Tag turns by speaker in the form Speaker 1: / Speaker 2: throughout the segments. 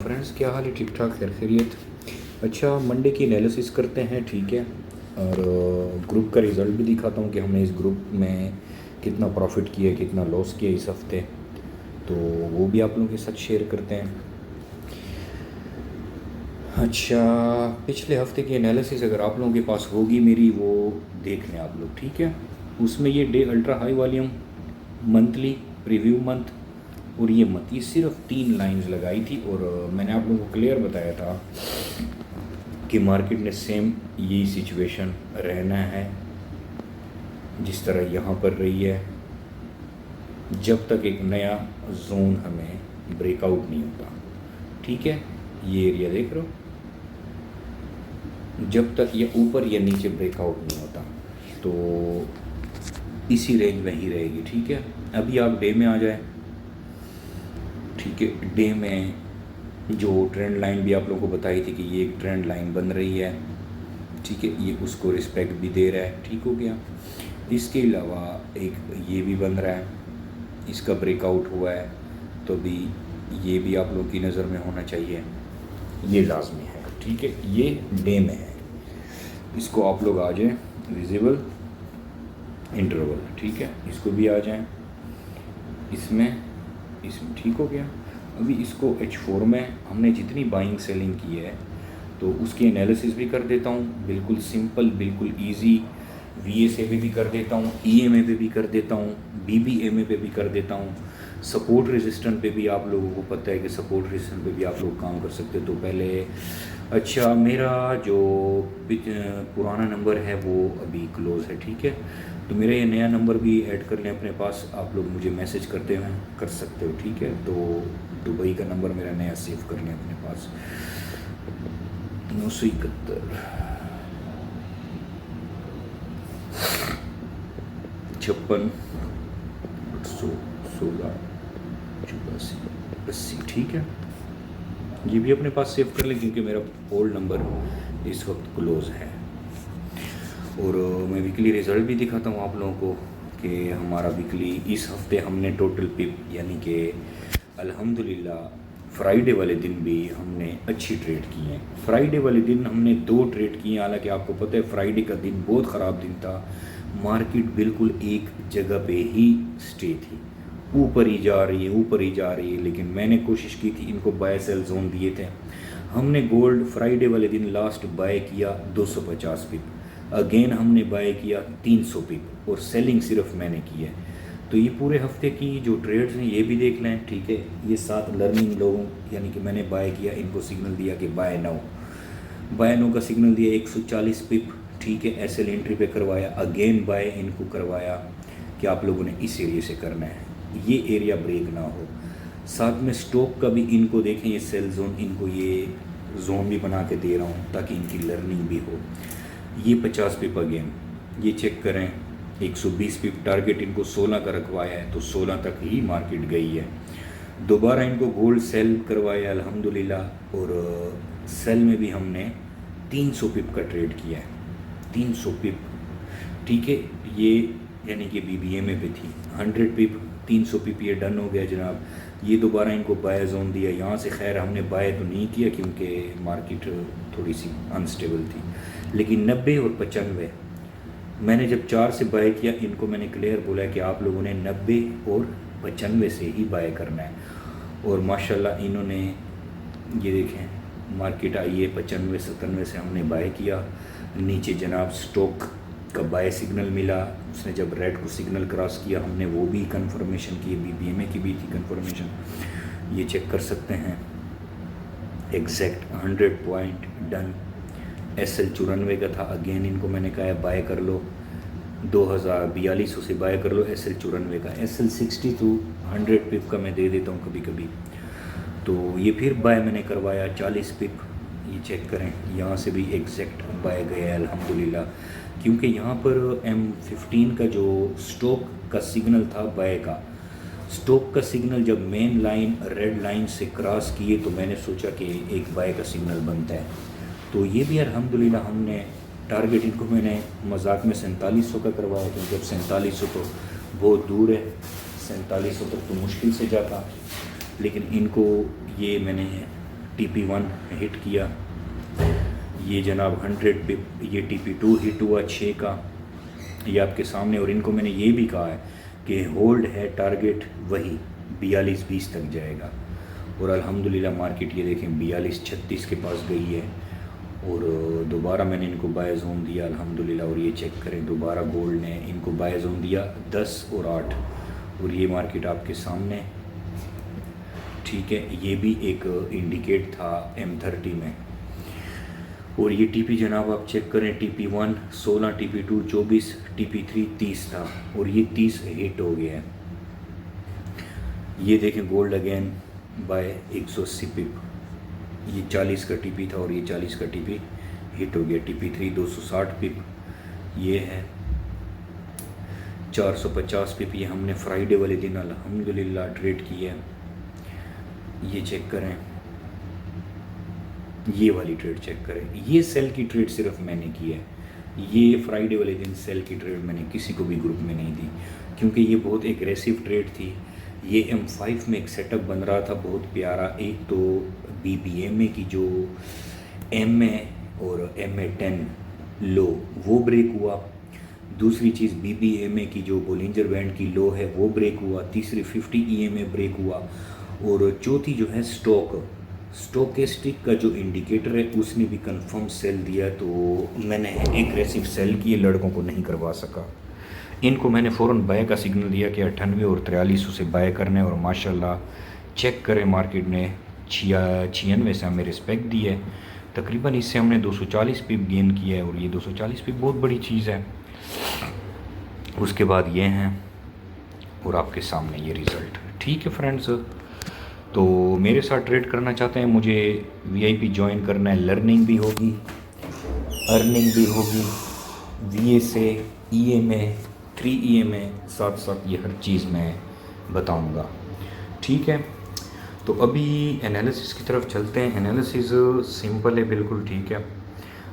Speaker 1: Friends, क्या हाल है? ठीक ठाक, खैर खैरियत। अच्छा, मंडे की एनालिसिस करते हैं, ठीक है। और ग्रुप का रिज़ल्ट भी दिखाता हूँ कि हमने इस ग्रुप में कितना प्रॉफिट किया, कितना लॉस किया इस हफ्ते, तो वो भी आप लोगों के साथ शेयर करते हैं। अच्छा, पिछले हफ्ते की एनालिसिस अगर आप लोगों के पास होगी मेरी, वो देख लें आप लोग, ठीक है। उसमें ये day ultra high volume, monthly, preview month और ये मंथ, ये सिर्फ 3 लाइंस लगाई थी। और मैंने आप लोगों को क्लियर बताया था कि मार्केट ने सेम यही सिचुएशन रहना है जिस तरह यहाँ पर रही है, जब तक एक नया जोन हमें ब्रेकआउट नहीं होता, ठीक है। ये एरिया देख रहे हो, जब तक ये ऊपर या नीचे ब्रेकआउट नहीं होता तो इसी रेंज में ही रहेगी, ठीक है। अभी आप डे में आ जाए, ठीक है। डे में जो ट्रेंड लाइन भी आप लोगों को बताई थी कि ये एक ट्रेंड लाइन बन रही है, ठीक है, ये उसको रिस्पेक्ट भी दे रहा है, ठीक हो गया। इसके अलावा एक ये भी बन रहा है, इसका ब्रेकआउट हुआ है तो भी ये भी आप लोगों की नज़र में होना चाहिए, ये लाजमी है, ठीक है। ये डे में है, इसको आप लोग आ जाएं विजिबल इंटरवल, ठीक है, इसको भी आ जाएं इसमें, ठीक हो गया। अभी इसको H4 में हमने जितनी बाइंग सेलिंग की है तो उसकी एनालिसिस भी कर देता हूँ, बिल्कुल सिंपल, बिल्कुल इजी। VSA पे भी कर देता हूँ, EMA पे भी कर देता हूँ, BBMA पे भी कर देता हूँ, सपोर्ट रेजिस्टेंट पे भी आप लोगों को पता है कि सपोर्ट रेजिस्टेंट पे भी आप लोग काम कर सकते हो। तो पहले, अच्छा, मेरा जो पुराना नंबर है वो अभी क्लोज़ है, ठीक है। तो मेरा ये नया नंबर भी ऐड कर लें अपने पास, आप लोग मुझे मैसेज करते हुए कर सकते हो, ठीक है। तो दुबई का नंबर मेरा नया सेव कर लें अपने पास, 971 56 16 84 80, ठीक है। ये भी अपने पास सेव कर लें क्योंकि मेरा ओल्ड नंबर इस वक्त क्लोज़ है। और मैं वीकली रिज़ल्ट भी दिखाता हूँ आप लोगों को कि हमारा वीकली इस हफ्ते हमने टोटल पिप, यानी कि अल्हम्दुलिल्लाह फ्राइडे वाले दिन भी हमने अच्छी ट्रेड की हैं। फ्राइडे वाले दिन हमने 2 ट्रेड किए, हालांकि आपको पता है फ्राइडे का दिन बहुत ख़राब दिन था, मार्केट बिल्कुल एक जगह पे ही स्टे थी, ऊपर ही जा रही है, ऊपर ही जा रही है। लेकिन मैंने कोशिश की थी, इनको बाय सेल जोन दिए थे, हमने गोल्ड फ्राइडे वाले दिन लास्ट बाय किया 250 पिप, अगेन हमने बाय किया 300 पिप, और सेलिंग सिर्फ मैंने की है। तो ये पूरे हफ्ते की जो ट्रेड्स हैं ये भी देख लें, ठीक है। ये 7 लर्निंग लोगों, यानी कि मैंने बाय किया, इनको सिग्नल दिया कि बाय नो का सिग्नल दिया 140 पिप, ठीक है। SL एंट्री पे करवाया, अगेन बाय इनको करवाया कि आप लोगों ने इस एरिया से करना है, ये एरिया ब्रेक ना हो। साथ में स्टॉक का भी इनको देखें, ये सेल जोन, इनको ये जोन भी बना के दे रहा हूँ ताकि इनकी लर्निंग भी हो। ये 50 पिप अगेन, ये चेक करें, 120 पिप टारगेट इनको 16 का रखवाया है तो 16 तक ही मार्केट गई है। दोबारा इनको गोल्ड सेल करवाया अल्हम्दुलिल्लाह, और सेल में भी हमने 300 पिप का ट्रेड किया है, 300 पिप, ठीक है। ये यानी कि BBMA पे थी 100 पिप, 300 पिप ये डन हो गया जनाब। ये दोबारा इनको बाय जोन दिया, यहाँ से खैर हमने बाय तो नहीं किया क्योंकि मार्केट थोड़ी सी अनस्टेबल थी, लेकिन 90 और 95 मैंने जब 4 से बाय किया, इनको मैंने क्लियर बोला कि आप लोगों ने 90 और 95 से ही बाय करना है। और माशाल्लाह इन्होंने, ये देखें, मार्केट आई है 95-97 से हमने बाय किया, नीचे जनाब स्टॉक का बाय सिग्नल मिला, उसने जब रेड को सिग्नल क्रॉस किया हमने वो भी कंफर्मेशन की, BBMA की भी थी कंफर्मेशन, ये चेक कर सकते हैं, एग्जैक्ट 100 पॉइंट डन। SL 94 का था, अगेन इनको मैंने कहा है बाय कर लो, 2042 से बाय कर लो SL 94 का। SL 60 to 100 पिप का मैं दे देता हूँ कभी कभी, तो ये फिर बाय मैंने करवाया 40 पिप, ये चेक करें, यहाँ से भी एग्जैक्ट बाय गया है अल्हम्दुलिल्लाह, क्योंकि यहाँ पर M15 का जो स्टॉक का सिग्नल था बाय का, स्टॉक का सिग्नल जब मेन लाइन रेड लाइन से क्रॉस किए तो मैंने सोचा कि एक बाय का सिग्नल बनता है, तो ये भी अल्हम्दुलिल्लाह हमने टारगेट, इनको मैंने मजाक में 4700 का करवाया, क्योंकि अब 4700 तो बहुत दूर है, 4700 तक तो मुश्किल से जाता, लेकिन इनको ये मैंने TP1 हिट किया, ये जनाब 100 पिप, ये TP2 हिट हुआ 6 का, ये आपके सामने। और इनको मैंने ये भी कहा है कि होल्ड है, टारगेट वही 42.20 तक जाएगा। और अल्हम्दुलिल्लाह मार्केट ये देखें 42.36 के पास गई है। और दोबारा मैंने इनको बाय जोन दिया अल्हम्दुलिल्लाह। और ये चेक करें, दोबारा गोल्ड ने इनको बाय जोन दिया 10 और 8। और ये मार्केट आपके सामने, ठीक है, ये भी एक इंडिकेट था M30 में। और ये TP जनाब आप चेक करें, TP1 16, TP2 24, TP3 30 था और ये 30 हिट हो गया है। ये देखें गोल्ड अगेन बाय 180 पिप, ये 40 का TP था और ये 40 का TP हिट हो गया। TP3 260 पिप, ये है 450 पिप। ये हमने फ्राइडे वाले दिन अल्हम्दुलिल्लाह ट्रेड किया है। ये चेक करें, ये वाली ट्रेड चेक करें, ये सेल की ट्रेड सिर्फ मैंने की है। ये फ्राइडे वाले दिन सेल की ट्रेड मैंने किसी को भी ग्रुप में नहीं दी, क्योंकि ये बहुत एग्रेसिव ट्रेड थी। ये M5 में एक सेटअप बन रहा था बहुत प्यारा। एक तो BBMA की जो MA और MA10 लो वो ब्रेक हुआ, दूसरी चीज़ BBMA की जो बोलिंजर बैंड की लो है वो ब्रेक हुआ, तीसरी 50 EMA ब्रेक हुआ, और चौथी जो है स्टोकेस्टिक का जो इंडिकेटर है उसने भी कंफर्म सेल दिया। तो मैंने एग्रेसिव सेल किए, लड़कों को नहीं करवा सका। इनको मैंने फ़ौरन बाय का सिग्नल दिया कि 98 और 43 से बाय करने। और माशाल्लाह चेक करें, मार्केट ने 96 से हमें रिस्पेक्ट दी है। तकरीबन इससे हमने 240 पिप गेन किया है और ये 240 पिप बहुत बड़ी चीज़ है। उसके बाद ये हैं और आपके सामने ये रिज़ल्ट। ठीक है फ्रेंड्स, तो मेरे साथ ट्रेड करना चाहते हैं, मुझे VIP ज्वाइन करना है। लर्निंग भी होगी, अर्निंग भी होगी, VSA, EMA, 3 EMA, साथ साथ ये हर चीज़ मैं बताऊंगा। ठीक है, तो अभी एनालिसिस की तरफ चलते हैं। एनालिसिस सिंपल है बिल्कुल, ठीक है।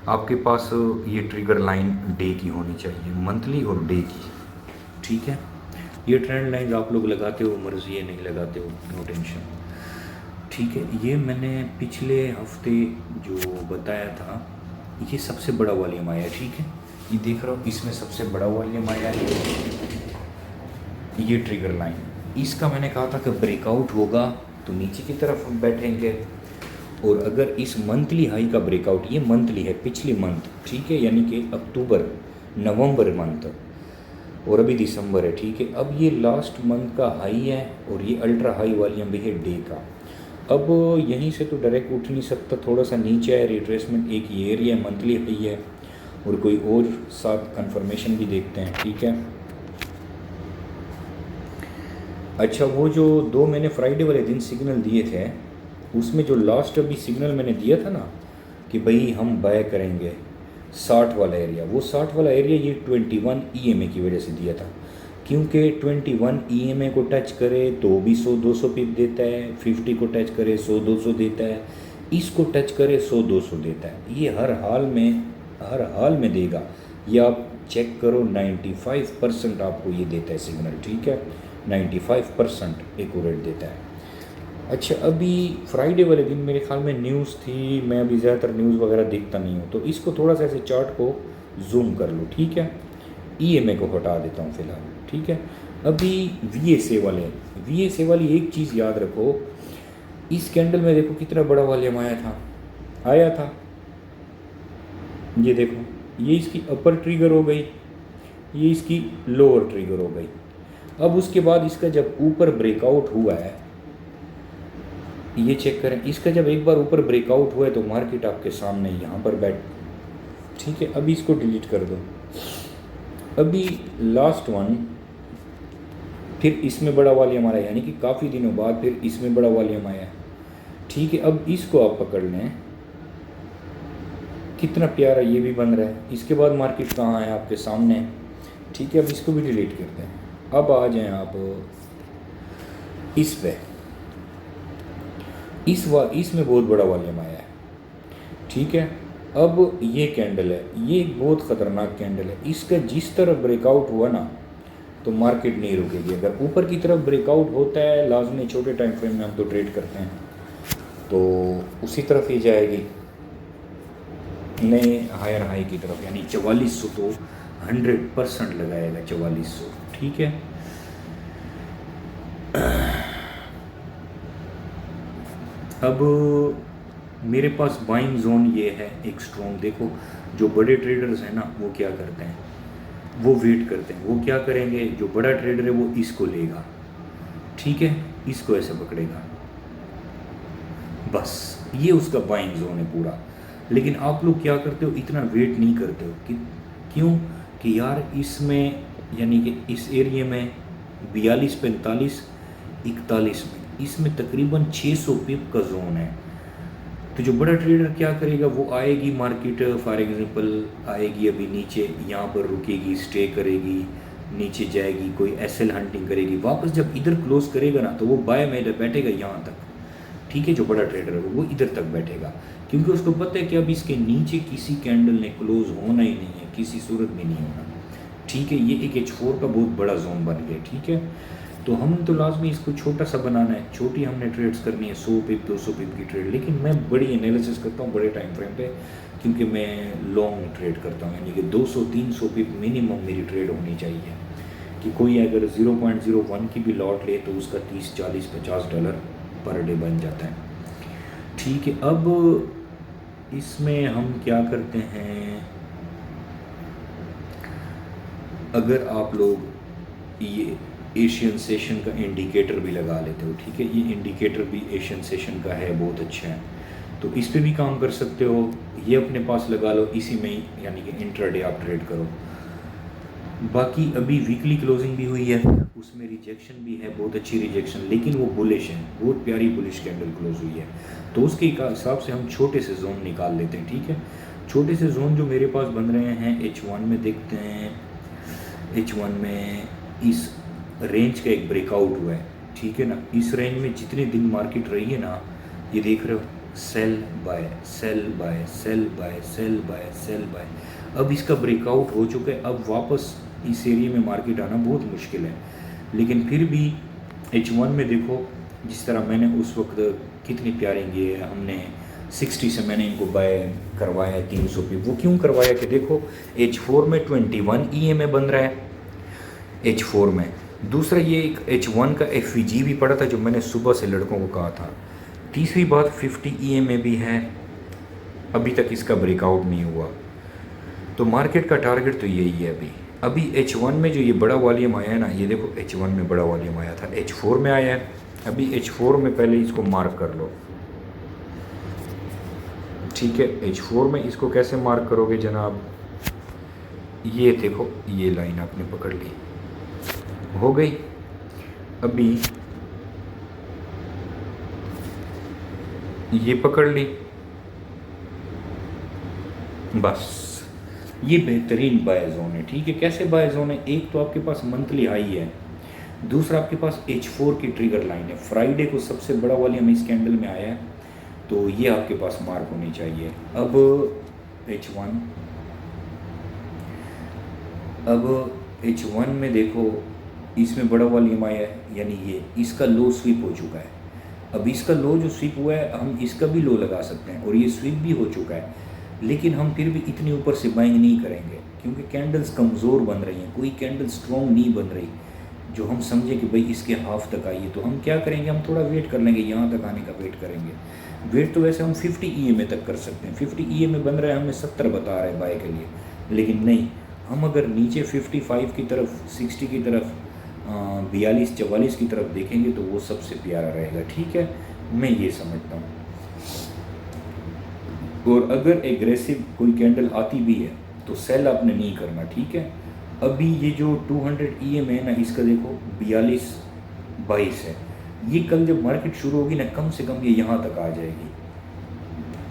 Speaker 1: आपके पास ये ट्रिगर लाइन डे की होनी चाहिए, मंथली और डे की, ठीक है। ये ट्रेंड लाइन आप लोग लगाते हो, मर्जी है, नहीं लगाते हो, नो टेंशन, ठीक है। ये मैंने पिछले हफ्ते जो बताया था, ये सबसे बड़ा वॉल्यूम आया, ठीक है। ये देख रहा हूँ, इसमें सबसे बड़ा वॉल्यूम आया है, ये ट्रिगर लाइन। इसका मैंने कहा था कि ब्रेकआउट होगा तो नीचे की तरफ हम बैठेंगे। और अगर इस मंथली हाई का ब्रेकआउट, ये मंथली है, पिछली मंथ, ठीक है, यानी कि अक्टूबर नवंबर मंथ, और अभी दिसंबर है, ठीक है। अब ये लास्ट मंथ का हाई है और ये अल्ट्रा हाई वॉल्यूम भी है डे का। अब यहीं से तो डायरेक्ट उठ नहीं सकता, थोड़ा सा नीचे है रिट्रेसमेंट। एक ये एरिया मंथली हाई है और कोई और साथ कंफर्मेशन भी देखते हैं, ठीक है। अच्छा, वो जो 2 मैंने फ्राइडे वाले दिन सिग्नल दिए थे, उसमें जो लास्ट अभी सिग्नल मैंने दिया था ना कि भाई हम बाय करेंगे 60 वाला एरिया, वो 60 वाला एरिया ये 21 EMA की वजह से दिया था। क्योंकि 21 EMA को टच करे तो भी 100-200 पिप देता है, 50 को टच करे 100-200 देता है, इसको टच करे 100-200 देता है। ये हर हाल में देगा। ये आप चेक करो, 95% आपको ये देता है सिग्नल, ठीक है, 95% एक्यूरेट देता है। अच्छा, अभी फ्राइडे वाले दिन मेरे ख्याल में न्यूज़ थी, मैं अभी ज़्यादातर न्यूज़ वगैरह देखता नहीं हूँ, तो इसको थोड़ा सा ऐसे चार्ट को जूम कर लो, ठीक है। EMA को हटा देता हूँ फ़िलहाल, ठीक है। अभी VSA वाली एक चीज़ याद रखो, इस कैंडल में देखो कितना बड़ा वॉल्यूम आया था। ये देखो, ये इसकी अपर ट्रिगर हो गई, ये इसकी लोअर ट्रिगर हो गई। अब उसके बाद इसका जब ऊपर ब्रेकआउट हुआ है, ये चेक करें, इसका जब एक बार ऊपर ब्रेकआउट हुआ है तो मार्केट आपके सामने यहाँ पर बैठ, ठीक है। अभी इसको डिलीट कर दो। अभी लास्ट वन, फिर इसमें बड़ा वॉल्यूम आया, यानी कि काफ़ी दिनों बाद फिर इसमें बड़ा वॉल्यूम आया, ठीक है। अब इसको आप पकड़ लें, कितना प्यारा ये भी बन रहा है। इसके बाद मार्केट कहाँ है, आपके सामने, ठीक है। अब इसको भी डिलीट करते हैं। अब आ जाएं आप इस पे, इसमें बहुत बड़ा वॉल्यूम आया है, ठीक है। अब ये कैंडल है, ये एक बहुत ख़तरनाक कैंडल है। इसका जिस तरह ब्रेकआउट हुआ ना तो मार्केट नहीं रुकेगी। अगर ऊपर की तरफ ब्रेकआउट होता है, लाजमी छोटे टाइम फ्रेम में हम तो ट्रेड करते हैं, तो उसी तरफ ही जाएगी, नए हायर हाई की तरफ, यानी 4400 तो 100% लगाएगा 4400। ठीक है, अब मेरे पास बाइंग जोन ये है एक स्ट्रॉन्ग। देखो जो बड़े ट्रेडर्स हैं ना, वो क्या करते हैं, वो वेट करते हैं। वो क्या करेंगे, जो बड़ा ट्रेडर है वो इसको लेगा, ठीक है, इसको ऐसे पकड़ेगा, बस ये उसका बाइंग जोन है पूरा। लेकिन आप लोग क्या करते हो, इतना वेट नहीं करते हो कि क्यों, कि यार इसमें यानी कि इस एरिया में 42, 45, 41 में इसमें तकरीबन 600 पिप का जोन है। तो जो बड़ा ट्रेडर क्या करेगा, वो आएगी मार्केट, फॉर एग्जांपल आएगी अभी नीचे, यहाँ पर रुकेगी, स्टे करेगी, नीचे जाएगी, कोई एसएल हंटिंग करेगी, वापस जब इधर क्लोज करेगा ना, तो वो बाय में बैठेगा यहाँ तक। ठीक है, जो बड़ा ट्रेडर है वो इधर तक बैठेगा, क्योंकि उसको पता है कि अब इसके नीचे किसी कैंडल ने क्लोज होना ही नहीं है, किसी सूरत में नहीं होना। ठीक है, ये एक H4 का बहुत बड़ा जोन बन गया। ठीक है, तो हम तो लाजमी इसको छोटा सा बनाना है, छोटी हमने ट्रेड्स करनी है, 100 पिप 200 पिप की ट्रेड। लेकिन मैं बड़ी एनालिसिस करता हूँ बड़े टाइम फ्रेम पे, क्योंकि मैं लॉन्ग ट्रेड करता हूँ, यानी कि 200-300 पिप मिनिमम मेरी ट्रेड होनी चाहिए। कि कोई अगर 0.01 की भी लॉट ले तो उसका 30, 40, $50 पर डे बन जाता है। ठीक है, अब इसमें हम क्या करते हैं, अगर आप लोग ये एशियन सेशन का इंडिकेटर भी लगा लेते हो, ठीक है, ये इंडिकेटर भी एशियन सेशन का है, बहुत अच्छा है, तो इस पे भी काम कर सकते हो। ये अपने पास लगा लो, इसी में ही यानी कि इंट्राडे आप ट्रेड करो। बाकी अभी वीकली क्लोजिंग भी हुई है, उसमें रिजेक्शन भी है, बहुत अच्छी रिजेक्शन, लेकिन वो बुलिश है, बहुत प्यारी बुलिश कैंडल क्लोज हुई है। तो उसके हिसाब से हम छोटे से जोन निकाल लेते हैं। ठीक है, छोटे से जोन जो मेरे पास बन रहे हैं, H1 में देखते हैं, H1 में इस रेंज का एक ब्रेकआउट हुआ है। ठीक है ना, इस रेंज में जितने दिन मार्केट रही है ना, ये देख रहे हो, sell buy sell buy sell buy sell buy sell buy, अब इसका ब्रेकआउट हो चुका है। अब वापस इस एरिया में मार्केट आना बहुत मुश्किल है, लेकिन फिर भी H1 में देखो, जिस तरह मैंने उस वक्त कितनी प्यारी ये हमने 60 से मैंने इनको बाय करवाया 300 पे। वो क्यों करवाया कि देखो H4 में 21 EMA बन रहा है H4 में। दूसरा ये एक H1 का FVG भी पड़ा था जो मैंने सुबह से लड़कों को कहा था। तीसरी बात 50 EMA भी है, अभी तक इसका ब्रेकआउट नहीं हुआ। तो मार्केट का टारगेट तो यही है। अभी H1 में जो ये बड़ा वॉल्यूम आया है ना, ये देखो H1 में बड़ा वॉल्यूम आया था, H4 में आया है। अभी H4 में पहले इसको मार्क कर लो। ठीक है, H4 में इसको कैसे मार्क करोगे जनाब, ये देखो ये लाइन आपने पकड़ ली, हो गई। अभी ये पकड़ ली, बस ये बेहतरीन बाय जोन है। ठीक है, कैसे बाय जोन है, एक तो आपके पास मंथली हाई है, दूसरा आपके पास H4 की ट्रिगर लाइन है। फ्राइडे को सबसे बड़ा वॉल्यूम इस कैंडल में आया है, तो ये आपके पास मार्क होनी चाहिए। अब H1 में देखो, इसमें बड़ा वॉल्यूम आया है, यानी ये इसका लो स्वीप हो चुका है। अब इसका लो जो स्वीप हुआ है, हम इसका भी लो लगा सकते हैं, और ये स्वीप भी हो चुका है, लेकिन हम फिर भी इतने ऊपर से बाइंग नहीं करेंगे, क्योंकि कैंडल्स कमज़ोर बन रही हैं, कोई कैंडल स्ट्रॉन्ग नहीं बन रही जो हम समझे कि भाई इसके हाफ तक आइए। तो हम क्या करेंगे, हम थोड़ा वेट कर लेंगे, यहाँ तक आने का वेट करेंगे। वेट तो वैसे हम 50 EMA तक कर सकते हैं, 50 EMA बन रहा है, हमें 70 बता रहा है बाय के लिए, लेकिन नहीं, हम अगर नीचे 55 की तरफ, 60 की तरफ, 42, 44 की तरफ देखेंगे तो वो सबसे प्यारा रहेगा। ठीक है, मैं ये समझता हूँ। और अगर एग्रेसिव कोई कैंडल आती भी है तो सेल आपने नहीं करना। ठीक है, अभी ये जो 200 EMA है ना, इसका देखो 42-22 है, ये कल जब मार्केट शुरू होगी ना, कम से कम ये यहाँ तक आ जाएगी।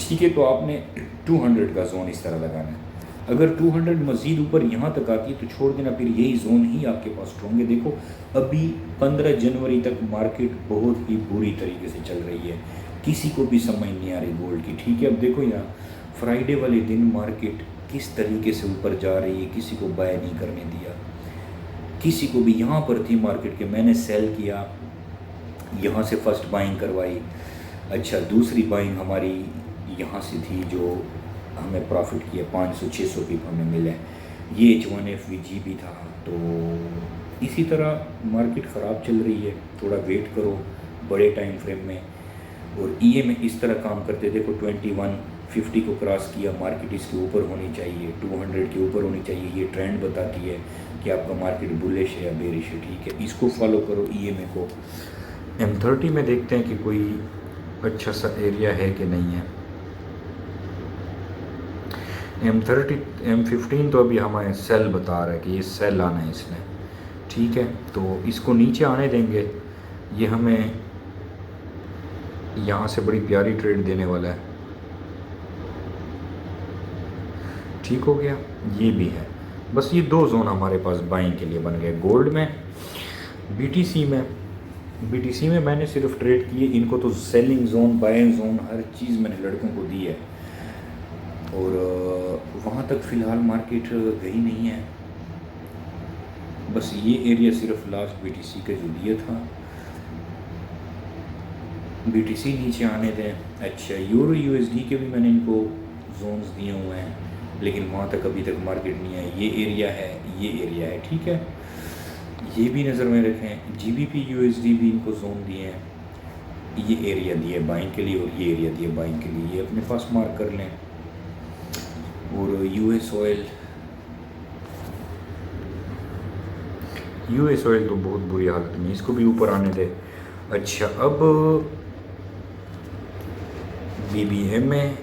Speaker 1: ठीक है, तो आपने 200 का जोन इस तरह लगाना है। अगर 200 मज़ीद ऊपर यहाँ तक आती है तो छोड़ देना, फिर यही जोन ही आपके पास स्ट्रॉन्ग है। देखो अभी 15 जनवरी तक मार्केट बहुत ही बुरी तरीके से चल रही है, किसी को भी समझ नहीं आ रही गोल्ड की। ठीक है, अब देखो यहाँ फ्राइडे वाले दिन मार्केट किस तरीके से ऊपर जा रही है, किसी को बाय नहीं करने दिया, किसी को भी। यहाँ पर थी मार्केट के, मैंने सेल किया, यहाँ से फर्स्ट बाइंग करवाई, अच्छा, दूसरी बाइंग हमारी यहाँ से थी जो हमें प्रॉफिट किया 500-600 पिप हमें मिले। ये H1FVG भी था। तो इसी तरह मार्केट ख़राब चल रही है, थोड़ा वेट करो बड़े टाइम फ्रेम में। और EM इस तरह काम करते, देखो 2150 को क्रॉस किया, मार्केट इसके ऊपर होनी चाहिए, 200 के ऊपर होनी चाहिए। ये ट्रेंड बताती है कि आपका मार्केट बुलिश है या बेरिश है, ठीक है। इसको फॉलो करो EMA को। M30 में देखते हैं कि कोई अच्छा सा एरिया है कि नहीं है। M15 तो अभी हमें सेल बता रहा है कि ये सेल आना है इसने, ठीक है। तो इसको नीचे आने देंगे, ये हमें यहाँ से बड़ी प्यारी ट्रेड देने वाला है, ठीक हो गया। ये भी है, बस ये दो जोन हमारे पास बाइंग के लिए बन गए, गोल्ड में, BTC में मैंने सिर्फ ट्रेड किए, इनको तो सेलिंग जोन, बाइंग जोन, हर चीज़ मैंने लड़कों को दी है। और वहाँ तक फ़िलहाल मार्केट गई नहीं है, बस ये एरिया सिर्फ लास्ट BTC का जो दिया था। BTC नीचे आने दें। अच्छा, यूरो USD के भी मैंने इनको जोन्स दिए हुए हैं, लेकिन वहाँ तक अभी तक मार्केट नहीं है। ये एरिया है, ये एरिया है, ठीक है, ये भी नज़र में रखें। GBP USD भी इनको जोन दिए हैं, ये एरिया दिए बाइंग के लिए और ये एरिया दिए बाइंग के लिए, ये अपने पास मार्क कर लें। और US ऑयल तो बहुत बुरी हालत में, इसको भी ऊपर आने दे। अच्छा, अब BBM में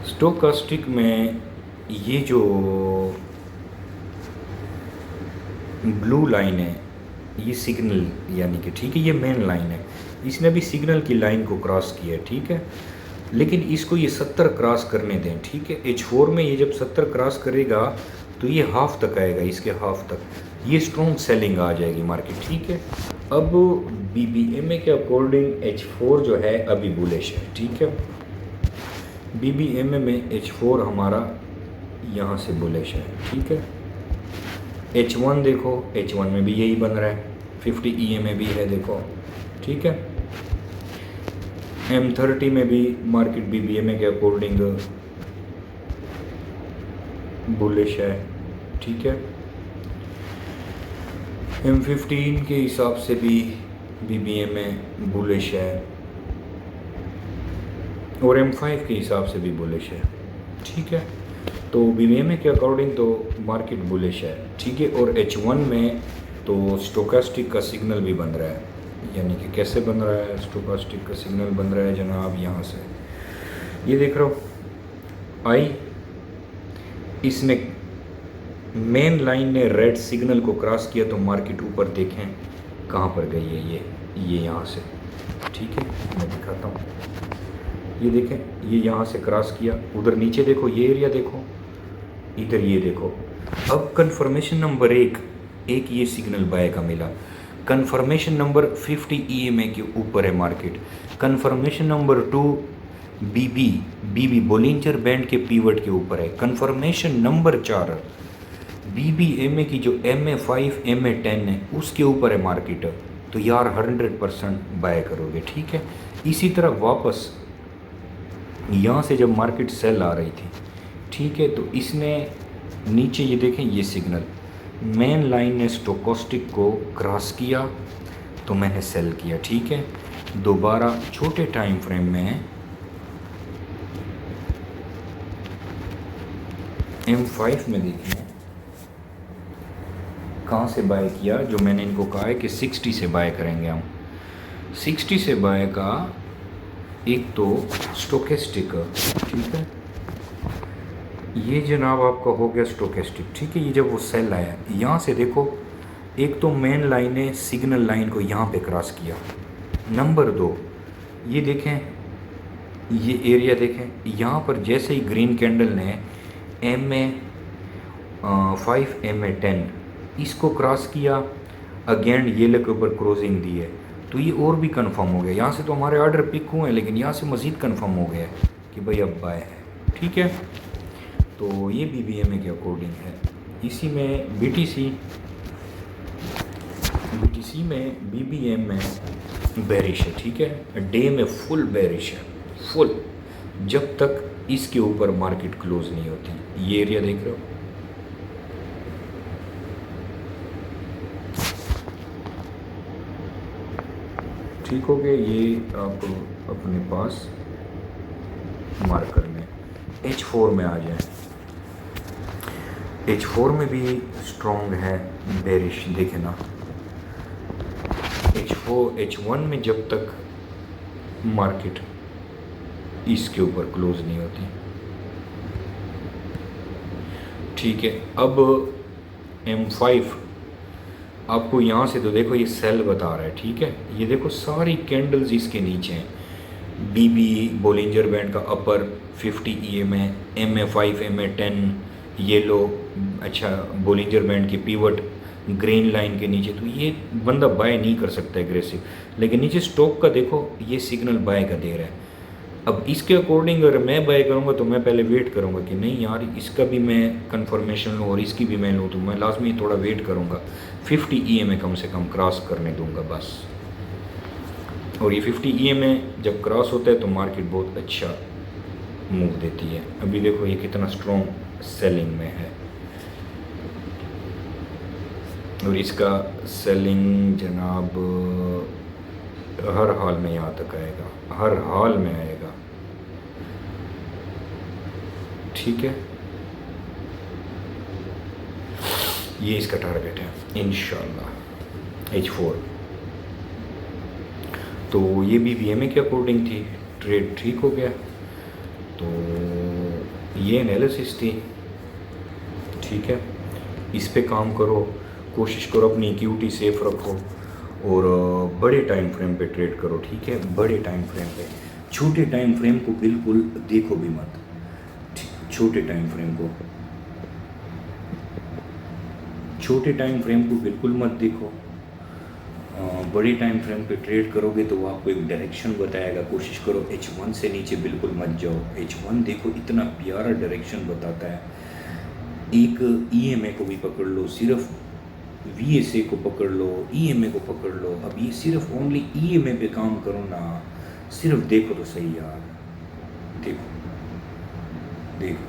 Speaker 1: स्टोकास्टिक में ये जो ब्लू लाइन है, ये सिग्नल यानी कि, ठीक है, ये मेन लाइन है, इसने भी सिग्नल की लाइन को क्रॉस किया है, ठीक है। लेकिन इसको ये 70 क्रॉस करने दें, ठीक है। H4 में ये जब 70 क्रॉस करेगा तो ये हाफ तक आएगा, इसके हाफ तक ये स्ट्रॉन्ग सेलिंग आ जाएगी मार्केट, ठीक है। अब BBMA के अकॉर्डिंग H4 जो है अभी बुलिश है, ठीक है। BBMA में H4 हमारा यहाँ से बुलिश है, ठीक है। H1 देखो, H1 में भी यही बन रहा है, 50 EMA भी है, देखो, ठीक है। M30 में भी मार्केट BBMA के अकॉर्डिंग बुलिश है, ठीक है। M15 के हिसाब से भी BBMA बुलिश है और M5 के हिसाब से भी बुलिश है, ठीक है। तो BBMA के अकॉर्डिंग तो मार्केट बुलिश है, ठीक है। और H1 में तो स्टोकास्टिक का सिग्नल भी बन रहा है, यानी कि कैसे बन रहा है, स्टोकास्टिक का सिग्नल बन रहा है जनाब, यहाँ से ये देख रहे हो आई, इसने मेन लाइन ने रेड सिग्नल को क्रॉस किया तो मार्केट ऊपर देखें कहाँ पर गई है, ये यहाँ से, ठीक है, मैं दिखाता हूँ। ये देखें, ये यहाँ से क्रॉस किया, उधर नीचे देखो, ये एरिया देखो, इधर ये देखो। अब कंफर्मेशन नंबर एक ये सिग्नल बाय का मिला, कंफर्मेशन नंबर 50 EMA के ऊपर है market, confirmation number 2 BB Bollinger band के पीवट के ऊपर है, कंफर्मेशन नंबर 4 BBMA की जो MA5 MA10 है उसके ऊपर है मार्केट। तो यार 100% बाय करोगे, ठीक है। इसी तरह वापस यहाँ से जब मार्केट सेल आ रही थी, ठीक है, तो इसने नीचे ये देखें, ये सिग्नल मेन लाइन ने स्टोकास्टिक को क्रॉस किया तो मैंने सेल किया, ठीक है। दोबारा छोटे टाइम फ्रेम में M5 में देखिए कहाँ से बाय किया, जो मैंने इनको कहा है कि 60 से बाय करेंगे हम। 60 से बाय का एक तो स्टोकेस्टिक, ठीक है, ये जनाब आपका हो गया स्टोकेस्टिक, ठीक है। ये जब वो सेल आया, यहाँ से देखो, एक तो मेन लाइन ने सिग्नल लाइन को यहाँ पे क्रॉस किया। नंबर 2 ये देखें, ये एरिया देखें, यहाँ पर जैसे ही ग्रीन कैंडल ने MA5 MA10 इसको क्रॉस किया, अगेन ये के ऊपर क्रोजिंग दी है, तो ये और भी कंफर्म हो गया। यहाँ से तो हमारे ऑर्डर पिक हुए हैं, लेकिन यहाँ से मज़ीद कंफर्म हो गया कि भाई अब बाय है, ठीक है। तो ये BBMA के अकॉर्डिंग है। इसी में BTC BTC में BBM में बेरिश है, ठीक है, डे में फुल बेरिश है, फुल, जब तक इसके ऊपर मार्केट क्लोज नहीं होती। ये एरिया देख रहे हो, ठीक हो गया। ये आप अपने पास मार्क कर लें। H4 में आ जाए, H4 में भी स्ट्रॉन्ग है बेरिश, देखे ना। H1 में जब तक मार्केट इसके ऊपर क्लोज नहीं होती, ठीक है। अब M5 आपको यहाँ से तो देखो ये सेल बता रहा है, ठीक है। ये देखो सारी कैंडल्स इसके नीचे हैं। BB बोलिंजर बैंड का अपर 50 EMA, MA5 MA10 येलो, अच्छा बोलिंजर बैंड की पिवट ग्रीन लाइन के नीचे, तो ये बंदा बाय नहीं कर सकता एग्रेसिव। लेकिन नीचे स्टॉक का देखो ये सिग्नल बाय का दे रहा है। अब इसके अकॉर्डिंग अगर मैं बाय करूँगा तो मैं पहले वेट करूँगा कि नहीं यार इसका भी मैं कंफर्मेशन लूँ और इसकी भी मैं लूँ, तो मैं लाजमी थोड़ा वेट करूँगा, 50 EMA कम से कम क्रॉस करने दूँगा बस। और ये 50 EMA जब क्रॉस होता है तो मार्केट बहुत अच्छा मूव देती है। अभी देखो ये कितना स्ट्रॉन्ग सेलिंग में है, और इसका सेलिंग जनाब हर हाल में यहाँ तक आएगा, हर हाल में आएगा, ठीक है। ये इसका टारगेट है इंशाल्लाह H4। तो ये भी BMA के अकॉर्डिंग थी, ट्रेड ठीक हो गया। तो ये एनालिसिस थी, ठीक है। इस पे काम करो, कोशिश करो अपनी इक्विटी सेफ रखो और बड़े टाइम फ्रेम पे ट्रेड करो, ठीक है। बड़े टाइम फ्रेम पे, छोटे टाइम फ्रेम को बिल्कुल देखो भी मत, छोटे टाइम फ्रेम को, छोटे टाइम फ्रेम को बिल्कुल मत देखो। बड़ी टाइम फ्रेम पे ट्रेड करोगे तो वो आपको एक डायरेक्शन बताएगा। कोशिश करो H1 से नीचे बिल्कुल मत जाओ। H1 देखो इतना प्यारा डायरेक्शन बताता है। एक EMA को भी पकड़ लो, सिर्फ VSA को पकड़ लो, EMA को पकड़ लो। अब ये सिर्फ ओनली EMA पे काम करो ना, सिर्फ देखो तो सही यार, देखो देखो,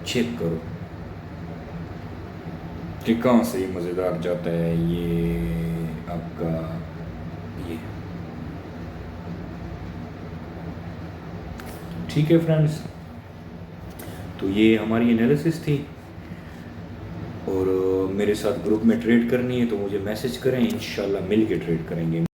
Speaker 1: चेक करो कि कहाँ से ये मज़ेदार जाता है। ये आपका ये, ठीक है फ्रेंड्स। तो ये हमारी एनालिसिस थी, और मेरे साथ ग्रुप में ट्रेड करनी है तो मुझे मैसेज करें, इंशाल्लाह मिल के ट्रेड करेंगे।